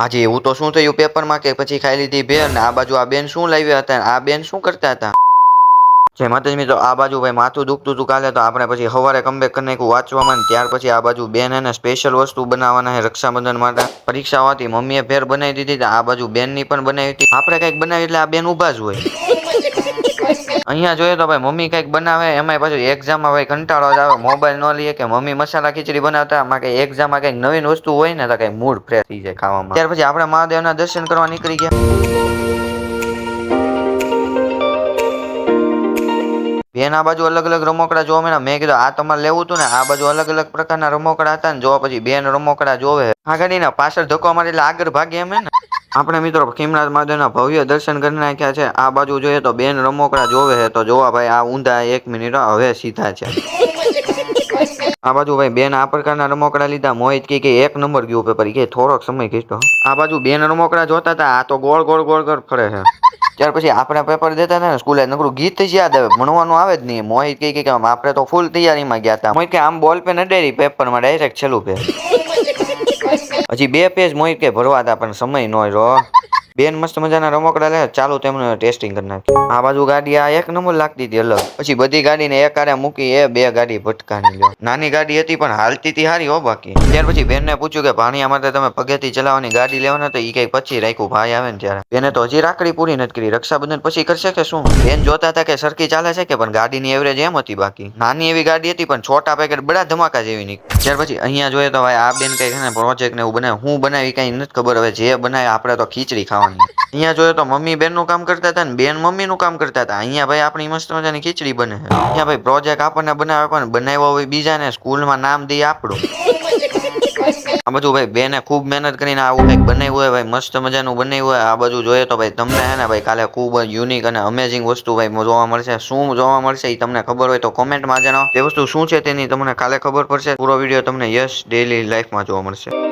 આજે એવું તો શું થયું પેપરમાં કે પછી ખાઈ લીધી બેન આ બાજુ આ બેન શું લાવ્યા હતા આ બેન શું કરતા હતા જય માતાજી મિત્રો આ બાજુ ભાઈ માથું દુખતું હતું કાલે તો આપણે પછી સવારે કમબેક કરી નાખ્યું વાંચવામાં ત્યાર પછી આ બાજુ બેન એને સ્પેશિયલ વસ્તુ બનાવવાના છે રક્ષાબંધન માટે પરીક્ષા હતી મમ્મીએ ફેર બનાવી દીધી આ બાજુ બેનની પણ બનાવી હતી આપણે કંઈક બનાવી એટલે આ બેન ઊભા જ હોય અહીંયા જોઈએ તો ભાઈ મમ્મી કંઈક બનાવે એમાં પાછું એક્ઝામમાં ભાઈ કંટાળો જ આવે મોબાઈલ ન લઈએ કે મમ્મી મસાલા ખીચડી બનાવતા આમાં કઈ એક્ઝામમાં કઈક નવીન વસ્તુ હોય ને તો કઈ મૂડ ફ્રેશ થઈ જાય ખાવામાં ત્યાર પછી આપણે મહાદેવના દર્શન કરવા નીકળી ગયા બેન આ બાજુ અલગ અલગ રમકડા જોવા મળ્યા મેં કીધું આ તમારે લેવું હતું ને આ બાજુ અલગ અલગ પ્રકારના રમકડા હતા ને જોવા પછી બેન રમકડા જોવે આ ગાડીના પાછળ ધક્કો મારે એટલે આગળ ભાગે એમ ને આપણે મિત્રો ખીમનાથ મહાદેવના ભવ્ય દર્શન કરી નાખ્યા છે આ બાજુ જોઈએ તો બેન રમકડા જોવે છે તો જોવા ભાઈ આ ઊંધા 1 મિનિટ હવે સીધા છે આ બાજુ ભાઈ બેન આ પ્રકારના રમકડા લીધા મોહિત કે એક નંબર ગયું પેપર કે થોડોક સમય ખીચતો આ બાજુ બેન રમકડા જોતા હતા આ તો ગોળ ગોળ ગોળ ગોળ ફરે છે ત્યાર પછી આપણે પેપર દેતા હતા ને સ્કૂલે નકરું ગીત જ યાદ આવે ભણવાનું આવે જ નહીં મોહિત કે આપણે તો ફૂલ તૈયારીમાં ગયા હતા મોહિત કે આમ બોલ પેન અડાડી પેપરમાં ડાયરેક્ટ છેલ્લું પેજ હજી 2 પેજ મોહિત કે ભરવા હતા પણ સમય ન રહ્યો બેન મસ્ત મજાના રમકડા લે ચાલુ તેમને ટેસ્ટિંગ કરી નાખી આ બાજુ ગાડી આ એક નંબર લાગતી હતી અલગ પછી બધી ગાડીને એક આરે મૂકી એ 2 ગાડી ભટકાની લ્યો નાની ગાડી હતી પણ હાલતી હતી હારી હો બાકી ત્યાર પછી બેનને પૂછ્યું કે ભાણિયા માટે તમે પગેથી ચલાવવાની ગાડી લેવાના તો ઈ કઈક પછી રાખ્યું ભાઈ આવે ને ત્યારે બેને તો હજી રાખડી પૂરી નથી કરી રક્ષાબંધન પછી કરશે કે શું બેન જોતા હતા કે સરખી ચાલે છે કે પણ ગાડીની એવરેજ એમ હતી બાકી નાની એવી ગાડી હતી પણ છોટા પેકેટ બડા ધમાકા જેવી નીકળી ત્યાર પછી અહીંયા જોઈએ તો ભાઈ આ બેન કઈ છે પ્રોજેક્ટ ને એવું બનાવે હું બનાવી કઈ નથી ખબર હવે જે બનાવે આપણે તો ખીચડી ખાવાની અહીંયા જોઈએ તો મમ્મી બેન નું કામ કરતા હતા ને બેન મમ્મી નું કામ કરતા હતા અહીંયા ભાઈ આપણી મસ્ત મજાની ખીચડી બને અહીંયા ભાઈ પ્રોજેક્ટ આપણને બનાવે પણ બનાવ્યો હોય બીજાને સ્કૂલમાં નામ દઈએ આપણું આ બધું ભાઈ બેને ખૂબ મહેનત કરીને આવું કંઈક બનાવ્યું હોય ભાઈ મસ્ત મજાનું બનાવ્યું હોય આ બધું જોઈએ તો ભાઈ તમને હે ને ભાઈ કાલે ખૂબ યુનિક અને અમેઝિંગ વસ્તુ ભાઈ જોવા મળશે શું જોવા મળશે એ તમને ખબર હોય તો કોમેન્ટમાં જણાવો તે વસ્તુ શું છે તેની તમને કાલે ખબર પડશે પૂરો વિડીયો તમને યસ ડેઈલી લાઈફમાં જોવા મળશે